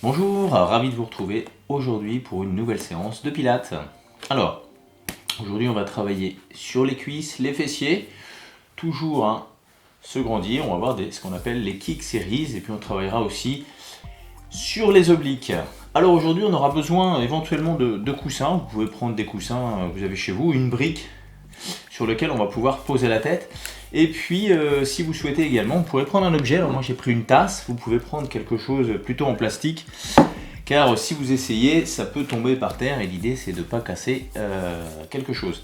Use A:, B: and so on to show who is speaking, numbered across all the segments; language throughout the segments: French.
A: Bonjour, ravi de vous retrouver aujourd'hui pour une nouvelle séance de pilates. Alors, aujourd'hui on va travailler sur les cuisses, les fessiers, toujours se grandir, on va voir ce qu'on appelle les kick series et puis on travaillera aussi sur les obliques. Alors aujourd'hui on aura besoin éventuellement de coussins, vous pouvez prendre des coussins que vous avez chez vous, une brique sur lequel on va pouvoir poser la tête. Et puis, si vous souhaitez également, vous pourrez prendre un objet. Alors moi, j'ai pris une tasse. Vous pouvez prendre quelque chose plutôt en plastique. Car si vous essayez, ça peut tomber par terre. Et l'idée, c'est de ne pas casser quelque chose.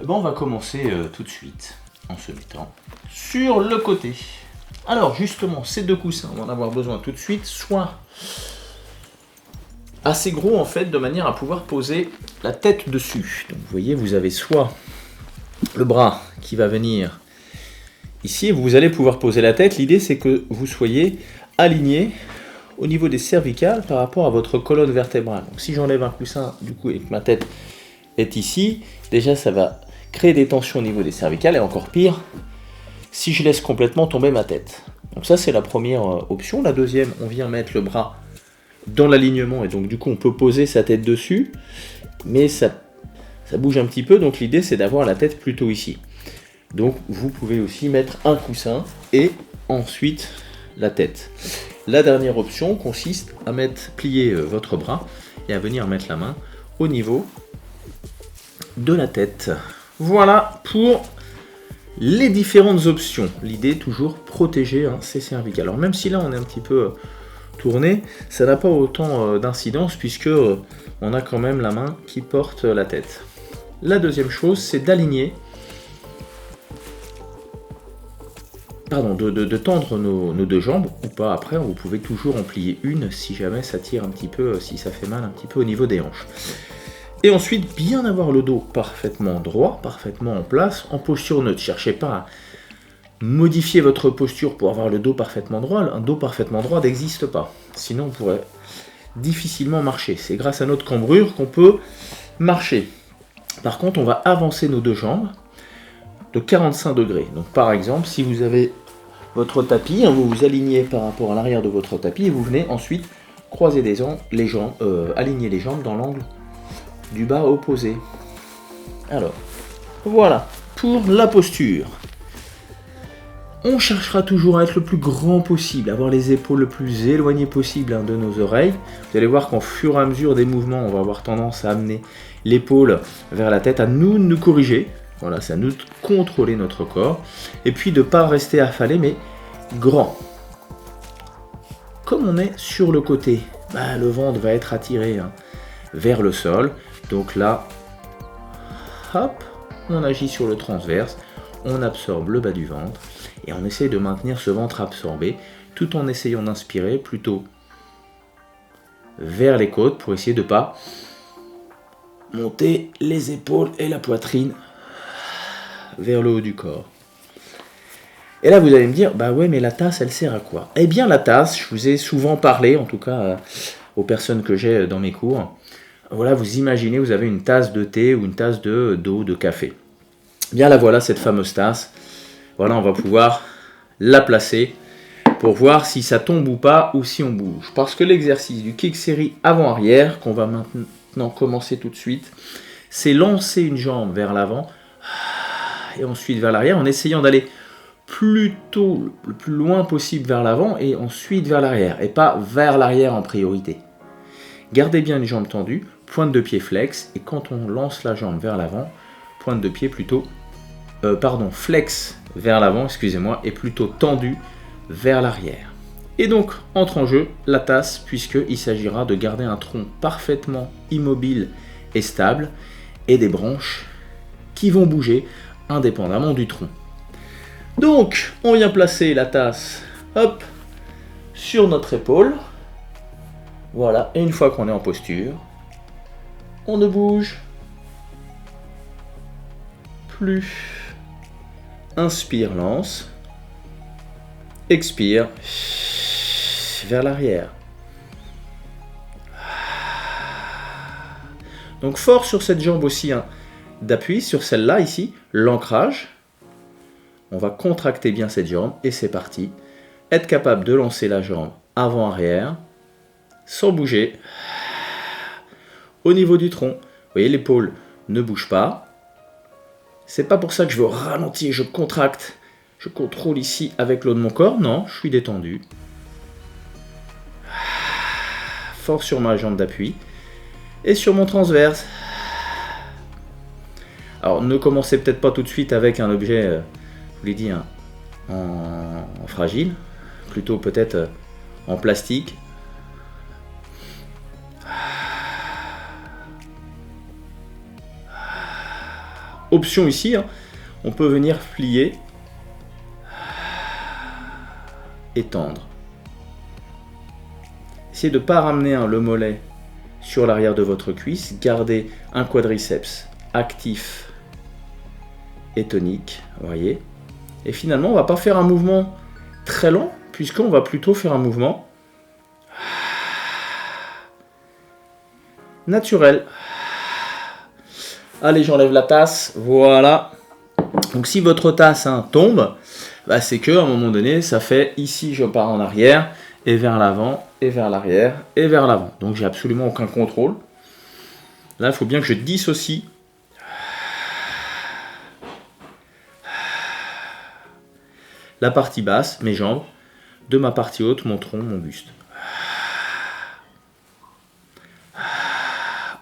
A: Bon, on va commencer tout de suite en se mettant sur le côté. Alors, justement, ces deux coussins, on va en avoir besoin tout de suite. Soit assez gros, en fait, de manière à pouvoir poser la tête dessus. Donc, vous voyez, vous avez soit le bras qui va venir ici, vous allez pouvoir poser la tête. L'idée, c'est que vous soyez aligné au niveau des cervicales par rapport à votre colonne vertébrale. Donc, si j'enlève un coussin, du coup, et que ma tête est ici, déjà, ça va créer des tensions au niveau des cervicales. Et encore pire, si je laisse complètement tomber ma tête. Donc ça, c'est la première option. La deuxième, on vient mettre le bras dans l'alignement. Et donc, du coup, on peut poser sa tête dessus. Mais ça bouge un petit peu. Donc, l'idée, c'est d'avoir la tête plutôt ici. Donc vous pouvez aussi mettre un coussin et ensuite la tête. La dernière option consiste à plier votre bras et à venir mettre la main au niveau de la tête. Voilà pour les différentes options. L'idée toujours protéger ces cervicales. Alors même si là on est un petit peu tourné, ça n'a pas autant d'incidence puisque on a quand même la main qui porte la tête. La deuxième chose, c'est d'aligner de tendre nos deux jambes ou pas. Après, vous pouvez toujours en plier une si jamais ça tire un petit peu, si ça fait mal un petit peu au niveau des hanches. Et ensuite, bien avoir le dos parfaitement droit, parfaitement en place, en posture neutre. Cherchez pas à modifier votre posture pour avoir le dos parfaitement droit. Un dos parfaitement droit n'existe pas. Sinon, on pourrait difficilement marcher. C'est grâce à notre cambrure qu'on peut marcher. Par contre, on va avancer nos deux jambes de 45 degrés. Donc par exemple, si vous avez votre tapis, vous vous alignez par rapport à l'arrière de votre tapis et vous venez ensuite croiser les jambes, aligner les jambes dans l'angle du bas opposé. Alors, voilà pour la posture. On cherchera toujours à être le plus grand possible, avoir les épaules le plus éloignées possible de nos oreilles. Vous allez voir qu'en fur et à mesure des mouvements, on va avoir tendance à amener l'épaule vers la tête, à nous corriger. Voilà, c'est à nous de contrôler notre corps. Et puis de ne pas rester affalé, mais grand. Comme on est sur le côté, le ventre va être attiré vers le sol. Donc là, hop, on agit sur le transverse. On absorbe le bas du ventre. Et on essaie de maintenir ce ventre absorbé, tout en essayant d'inspirer plutôt vers les côtes pour essayer de ne pas monter les épaules et la poitrine vers le haut du corps. Et là vous allez me dire, ouais, mais la tasse elle sert à quoi? Eh bien la tasse, je vous ai souvent parlé, en tout cas aux personnes que j'ai dans mes cours, voilà, vous imaginez, vous avez une tasse de thé ou une tasse d'eau, de café. Bien là voilà cette fameuse tasse, voilà, on va pouvoir la placer pour voir si ça tombe ou pas, ou si on bouge. Parce que l'exercice du kick série avant-arrière, qu'on va maintenant commencer tout de suite, c'est lancer une jambe vers l'avant, et ensuite vers l'arrière, en essayant d'aller plutôt le plus loin possible vers l'avant et ensuite vers l'arrière, et pas vers l'arrière en priorité. Gardez bien une jambe tendue, pointe de pied flex, et quand on lance la jambe vers l'avant, pointe de pied plutôt, flex vers l'avant, excusez-moi, et plutôt tendu vers l'arrière. Et donc entre en jeu la tasse, puisqu'il s'agira de garder un tronc parfaitement immobile et stable, et des branches qui vont bouger indépendamment du tronc. Donc, on vient placer la tasse, hop, sur notre épaule. Voilà, et une fois qu'on est en posture, on ne bouge plus. Inspire, lance. Expire, vers l'arrière. Donc fort sur cette jambe aussi, d'appui sur celle-là ici, l'ancrage. On va contracter bien cette jambe et c'est parti. Être capable de lancer la jambe avant-arrière sans bouger. Au niveau du tronc, vous voyez, l'épaule ne bouge pas. C'est pas pour ça que je veux ralentir, je contracte, je contrôle ici avec l'eau de mon corps. Non, je suis détendu. Fort sur ma jambe d'appui et sur mon transverse. Alors, ne commencez peut-être pas tout de suite avec un objet, je vous l'ai dit, hein, en fragile, plutôt peut-être en plastique. Option ici, hein, on peut venir plier, étendre. Essayez de ne pas ramener le mollet sur l'arrière de votre cuisse, gardez un quadriceps actif et tonique, voyez. Et finalement, on ne va pas faire un mouvement très long, puisqu'on va plutôt faire un mouvement naturel. Allez, j'enlève la tasse, voilà. Donc si votre tasse tombe, bah, c'est que à un moment donné, ça fait ici, je pars en arrière, et vers l'avant, et vers l'arrière, et vers l'avant. Donc j'ai absolument aucun contrôle. Là, il faut bien que je dissocie la partie basse, mes jambes, de ma partie haute, mon tronc, mon buste.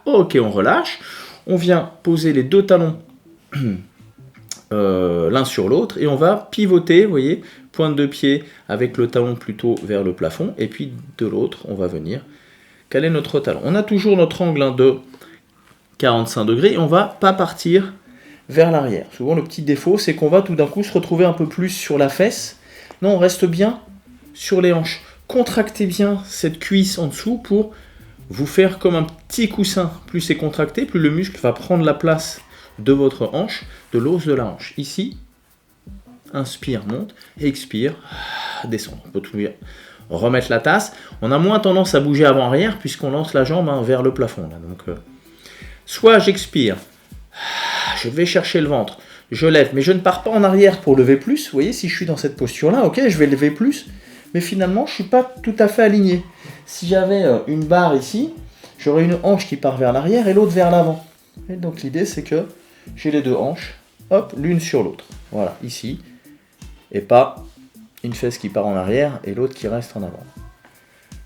A: Ok, on relâche. On vient poser les deux talons l'un sur l'autre et on va pivoter, vous voyez, pointe de pied avec le talon plutôt vers le plafond. Et puis de l'autre, on va venir caler notre talon. On a toujours notre angle de 45 degrés et on ne va pas partir vers l'arrière. Souvent, le petit défaut, c'est qu'on va tout d'un coup se retrouver un peu plus sur la fesse. Non, on reste bien sur les hanches. Contractez bien cette cuisse en dessous pour vous faire comme un petit coussin. Plus c'est contracté, plus le muscle va prendre la place de votre hanche, de l'os de la hanche. Ici, inspire, monte, expire, descend. On peut tout bien remettre la tasse. On a moins tendance à bouger avant-arrière puisqu'on lance la jambe vers le plafond. Là. Donc, soit j'expire, je vais chercher le ventre, je lève, mais je ne pars pas en arrière pour lever plus. Vous voyez, si je suis dans cette posture-là, ok, je vais lever plus, mais finalement, je ne suis pas tout à fait aligné. Si j'avais une barre ici, j'aurais une hanche qui part vers l'arrière et l'autre vers l'avant. Et donc l'idée, c'est que j'ai les deux hanches, hop, l'une sur l'autre. Voilà, ici, et pas une fesse qui part en arrière et l'autre qui reste en avant.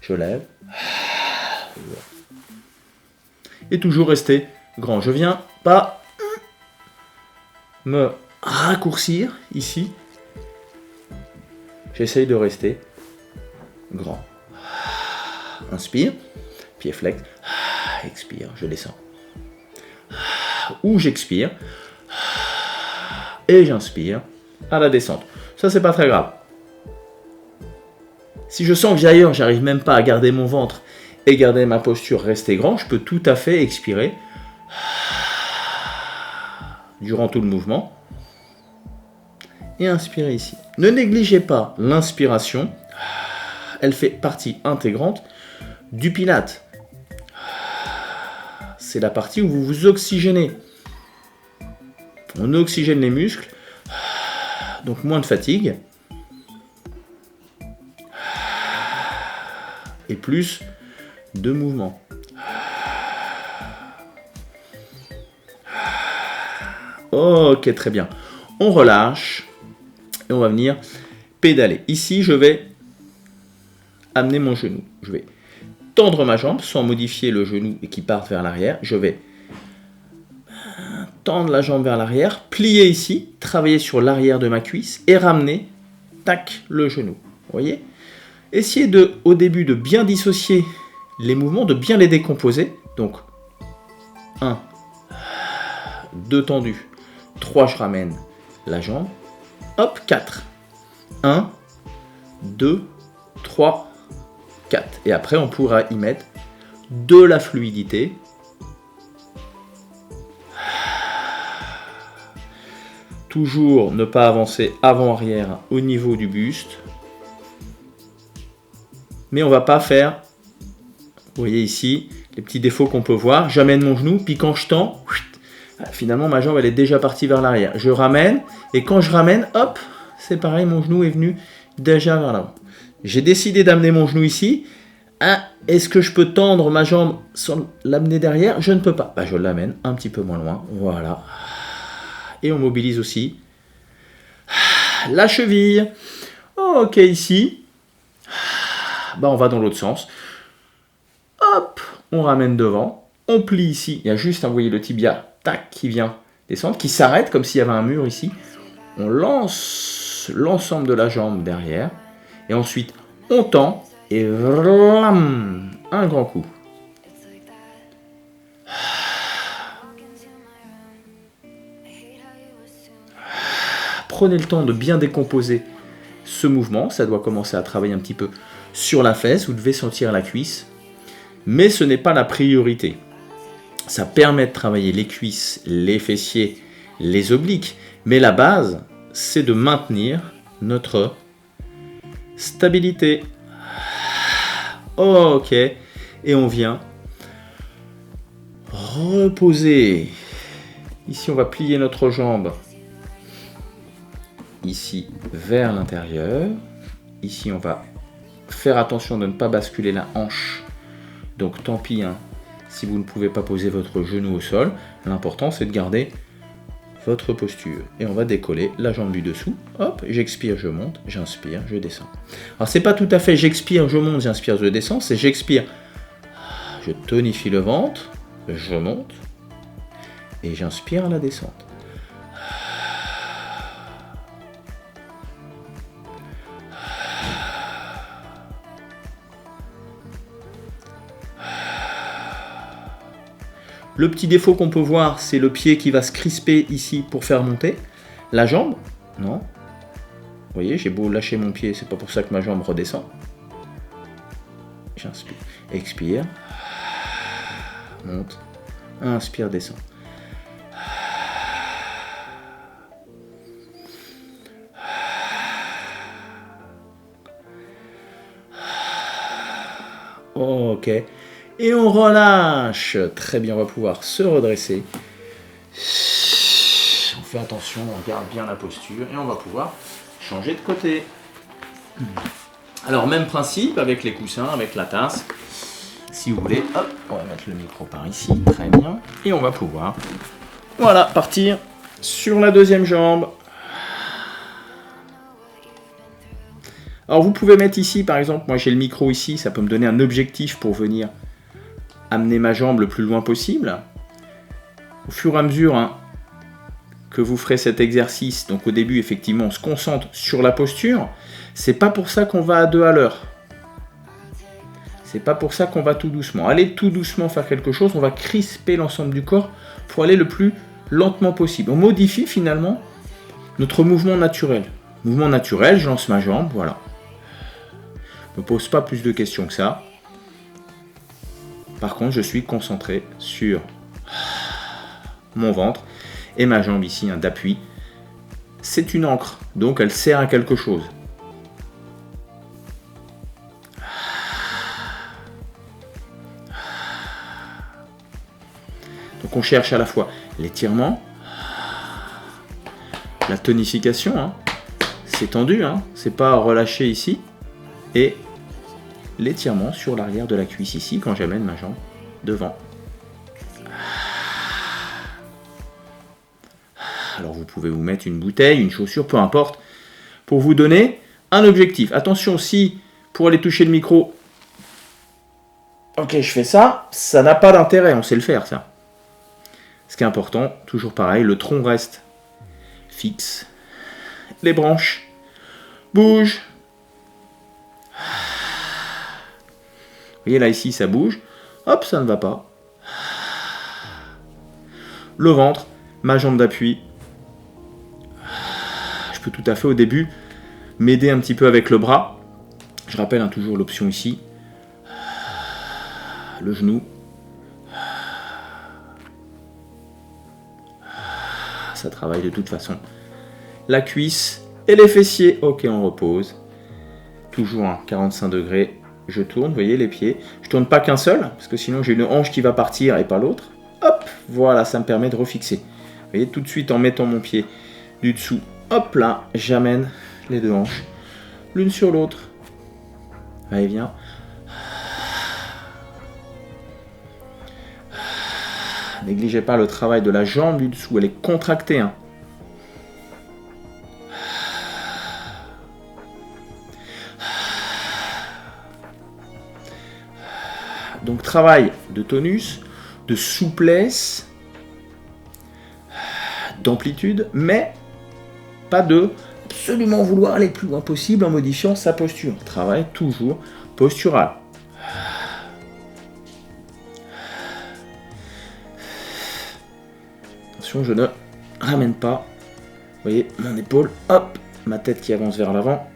A: Je lève. Et toujours rester grand. Je viens pas me raccourcir ici. J'essaye de rester grand. Inspire, pied flex, expire, je descends. Ou j'expire et j'inspire à la descente. Ça, c'est pas très grave. Si je sens que ailleurs, j'arrive même pas à garder mon ventre et garder ma posture, rester grand, je peux tout à fait expirer durant tout le mouvement et inspirer ici. Ne négligez pas l'inspiration, elle fait partie intégrante du Pilate. C'est la partie où vous vous oxygénez. On oxygène les muscles, donc moins de fatigue et plus de mouvement. Ok, très bien. On relâche et on va venir pédaler. Ici, je vais amener mon genou. Je vais tendre ma jambe sans modifier le genou et qui parte vers l'arrière. Je vais tendre la jambe vers l'arrière, plier ici, travailler sur l'arrière de ma cuisse et ramener, tac, le genou. Vous voyez ? Essayez au début de bien dissocier les mouvements, de bien les décomposer. Donc, 1, 2 tendus, 3, je ramène la jambe. Hop, 4. 1, 2, 3, 4. Et après, on pourra y mettre de la fluidité. Toujours ne pas avancer avant-arrière au niveau du buste. Mais on ne va pas faire, vous voyez ici, les petits défauts qu'on peut voir. J'amène mon genou, puis quand je tends, finalement ma jambe elle est déjà partie vers l'arrière. Je ramène, et quand je ramène, hop, c'est pareil, mon genou est venu déjà vers l'avant. J'ai décidé d'amener mon genou ici. Ah, est-ce que je peux tendre ma jambe sans l'amener derrière? Je ne peux pas. Bah, je l'amène un petit peu moins loin. Voilà. Et on mobilise aussi la cheville. Ok, ici. Bah, on va dans l'autre sens. Hop, on ramène devant. On plie ici. Il y a juste, vous voyez, le tibia, tac, qui vient descendre, qui s'arrête comme s'il y avait un mur ici. On lance l'ensemble de la jambe derrière. Et ensuite, on tend. Et vlam, un grand coup. Prenez le temps de bien décomposer ce mouvement. Ça doit commencer à travailler un petit peu sur la fesse. Vous devez sentir la cuisse. Mais ce n'est pas la priorité. Ça permet de travailler les cuisses, les fessiers, les obliques. Mais la base, c'est de maintenir notre stabilité. Ok. Et on vient reposer. Ici, on va plier notre jambe. Ici, vers l'intérieur. Ici, on va faire attention de ne pas basculer la hanche. Donc, tant pis, hein, si vous ne pouvez pas poser votre genou au sol. L'important, c'est de garder votre posture. Et on va décoller la jambe du dessous. Hop, j'expire, je monte, j'inspire, je descends. Alors, c'est pas tout à fait j'expire, je monte, j'inspire, je descends. C'est j'expire, je tonifie le ventre, je monte, et j'inspire à la descente. Le petit défaut qu'on peut voir, c'est le pied qui va se crisper ici pour faire monter. La jambe, non. Vous voyez, j'ai beau lâcher mon pied, c'est pas pour ça que ma jambe redescend. J'inspire, expire, monte, inspire, descend. Ok. Et on relâche. Très bien, on va pouvoir se redresser. On fait attention, on garde bien la posture et on va pouvoir changer de côté. Alors, même principe avec les coussins, avec la tasse. Si vous voulez, hop, on va mettre le micro par ici. Très bien. Et on va pouvoir, voilà, partir sur la deuxième jambe. Alors, vous pouvez mettre ici, par exemple, moi j'ai le micro ici, ça peut me donner un objectif pour venir amener ma jambe le plus loin possible. Au fur et à mesure que vous ferez cet exercice, donc au début, effectivement, on se concentre sur la posture. C'est pas pour ça qu'on va à 2 à l'heure. C'est pas pour ça qu'on va tout doucement. Allez tout doucement faire quelque chose, on va crisper l'ensemble du corps pour aller le plus lentement possible. On modifie finalement notre mouvement naturel. Mouvement naturel, je lance ma jambe, voilà. Je ne me pose pas plus de questions que ça. Par contre, je suis concentré sur mon ventre et ma jambe ici, d'appui. C'est une ancre, donc elle sert à quelque chose. Donc on cherche à la fois l'étirement, la tonification, c'est tendu, c'est pas relâché ici, et l'étirement sur l'arrière de la cuisse ici quand j'amène ma jambe devant. Alors vous pouvez vous mettre une bouteille, une chaussure, peu importe, pour vous donner un objectif. Attention, si pour aller toucher le micro, ok, je fais ça, ça n'a pas d'intérêt, on sait le faire ça. Ce qui est important, toujours pareil, le tronc reste fixe, les branches bougent. Vous voyez là ici ça bouge, hop ça ne va pas. Le ventre, ma jambe d'appui. Je peux tout à fait au début m'aider un petit peu avec le bras. Je rappelle toujours l'option ici. Le genou. Ça travaille de toute façon. La cuisse et les fessiers. Ok, on repose. Toujours 45 degrés. Je tourne, vous voyez les pieds. Je tourne pas qu'un seul, parce que sinon j'ai une hanche qui va partir et pas l'autre. Hop, voilà, ça me permet de refixer. Vous voyez, tout de suite en mettant mon pied du dessous, hop là, j'amène les deux hanches l'une sur l'autre. Allez, viens. Négligez pas le travail de la jambe du dessous, elle est contractée. Hein. Donc travail de tonus, de souplesse, d'amplitude, mais pas de absolument vouloir aller le plus loin possible en modifiant sa posture. Travail toujours postural. Attention, je ne ramène pas. Vous voyez, mon épaule, hop, ma tête qui avance vers l'avant.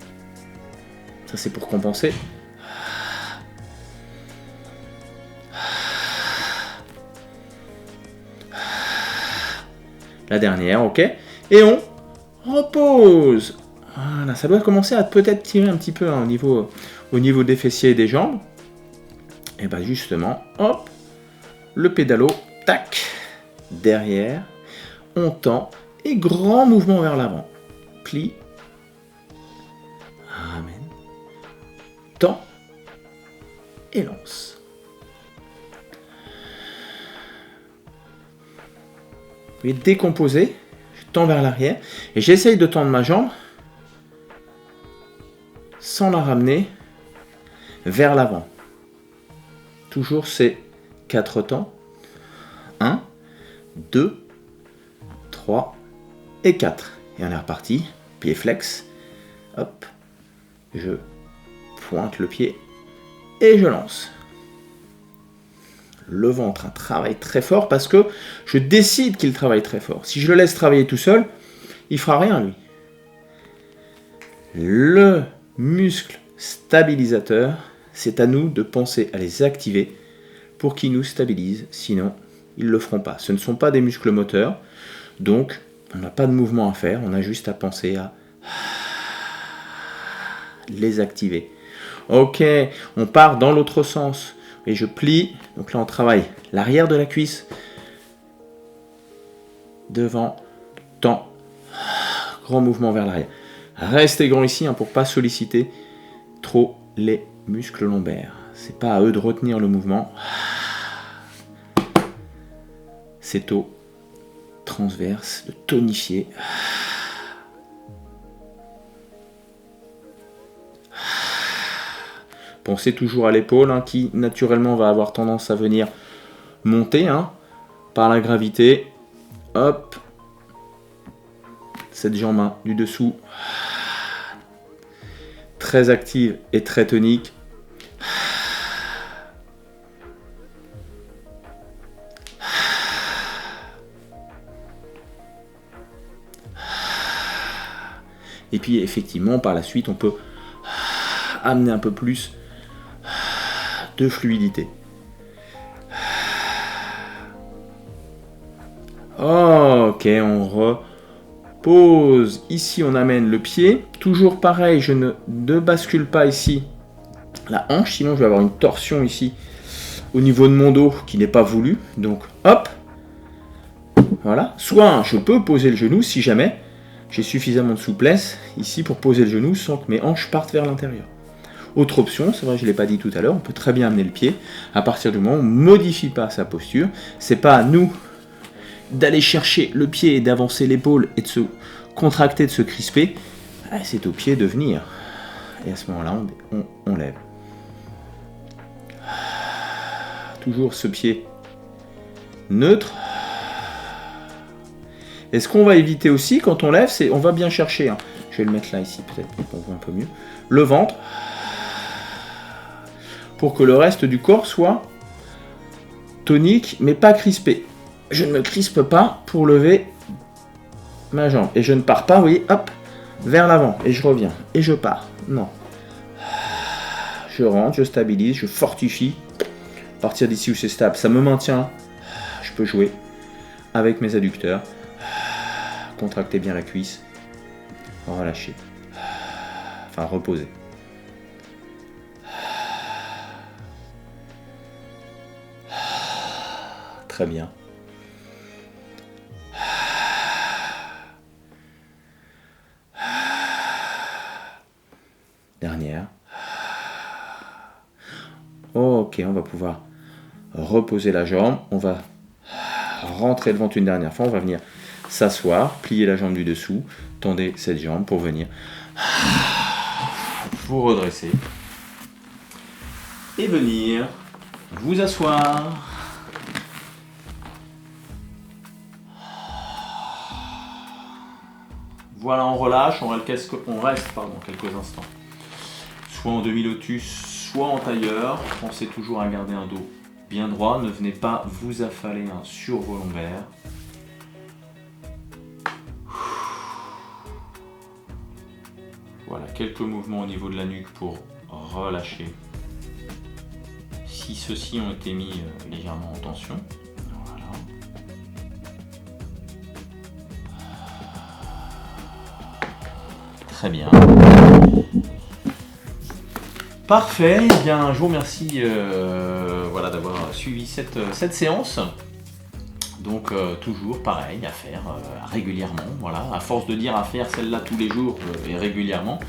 A: Ça, c'est pour compenser. La dernière, ok. Et on repose. Voilà, ça doit commencer à peut-être tirer un petit peu hein, au niveau des fessiers et des jambes. Et bien justement, hop, le pédalo, tac, derrière, on tend et grand mouvement vers l'avant. Plie, ramène, tend et lance. Vous voyez, décomposer, je tends vers l'arrière et j'essaye de tendre ma jambe sans la ramener vers l'avant. Toujours ces 4 temps. 1, 2, 3 et 4. Et on est reparti. Pied flex. Hop. Je pointe le pied et je lance. Le ventre travaille très fort parce que je décide qu'il travaille très fort. Si je le laisse travailler tout seul, il fera rien lui. Le muscle stabilisateur, c'est à nous de penser à les activer pour qu'ils nous stabilisent, sinon ils ne le feront pas. Ce ne sont pas des muscles moteurs, donc on n'a pas de mouvement à faire, on a juste à penser à les activer. Ok, on part dans l'autre sens. Et je plie, donc là on travaille l'arrière de la cuisse, devant, tend, grand mouvement vers l'arrière. Restez grand ici hein, pour ne pas solliciter trop les muscles lombaires. C'est pas à eux de retenir le mouvement. C'est au transverse de tonifier. Pensez toujours à l'épaule hein, qui naturellement va avoir tendance à venir monter hein, par la gravité. Hop. Cette jambe hein, du dessous. Très active et très tonique. Et puis effectivement par la suite on peut amener un peu plus de fluidité. Ok, on repose. Ici, on amène le pied. Toujours pareil, je ne bascule pas ici la hanche, sinon je vais avoir une torsion ici au niveau de mon dos qui n'est pas voulu. Donc, hop, voilà. Soit je peux poser le genou si jamais j'ai suffisamment de souplesse ici pour poser le genou sans que mes hanches partent vers l'intérieur. Autre option, c'est vrai que je ne l'ai pas dit tout à l'heure, on peut très bien amener le pied à partir du moment où on ne modifie pas sa posture. C'est pas à nous d'aller chercher le pied et d'avancer l'épaule et de se contracter, de se crisper. C'est au pied de venir. Et à ce moment-là, on lève. Toujours ce pied neutre. Et ce qu'on va éviter aussi quand on lève, c'est on va bien chercher. Je vais le mettre là ici peut-être pour qu'on voit un peu mieux. Le ventre. Pour que le reste du corps soit tonique, mais pas crispé. Je ne me crispe pas pour lever ma jambe. Et je ne pars pas, vous voyez, hop, vers l'avant. Et je reviens. Et je pars. Non. Je rentre, je stabilise, je fortifie. À partir d'ici où c'est stable, ça me maintient. Je peux jouer avec mes adducteurs. Contracter bien la cuisse. Relâcher. Enfin, reposer. Très bien. Dernière. Ok, on va pouvoir reposer la jambe. On va rentrez le ventre une dernière fois. On va venir s'asseoir, plier la jambe du dessous, tendez cette jambe pour venir vous redresser et venir vous asseoir. Voilà, on relâche, on reste quelques instants. Soit en demi-lotus, soit en tailleur. Pensez toujours à garder un dos bien droit. Ne venez pas vous affaler sur vos lombaires. Voilà, quelques mouvements au niveau de la nuque pour relâcher. Si ceux-ci ont été mis légèrement en tension. Voilà. Très bien. Parfait, eh bien, je vous remercie voilà, d'avoir suivi cette séance. Donc toujours pareil, à faire régulièrement. Voilà. À force de dire à faire celle-là tous les jours et régulièrement,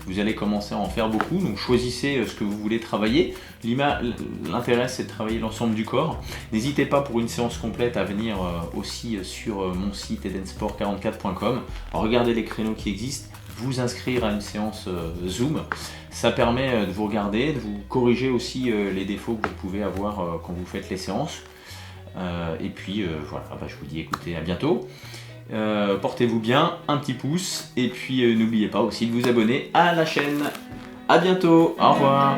A: vous allez commencer à en faire beaucoup. Donc choisissez ce que vous voulez travailler. L'intérêt, c'est de travailler l'ensemble du corps. N'hésitez pas pour une séance complète à venir aussi sur mon site edensport44.com. Regardez les créneaux qui existent. Vous inscrire à une séance Zoom, ça permet de vous regarder, de vous corriger aussi les défauts que vous pouvez avoir quand vous faites les séances. Et puis voilà, je vous dis écoutez, à bientôt. Portez-vous bien, un petit pouce, et puis n'oubliez pas aussi de vous abonner à la chaîne. À bientôt, au revoir.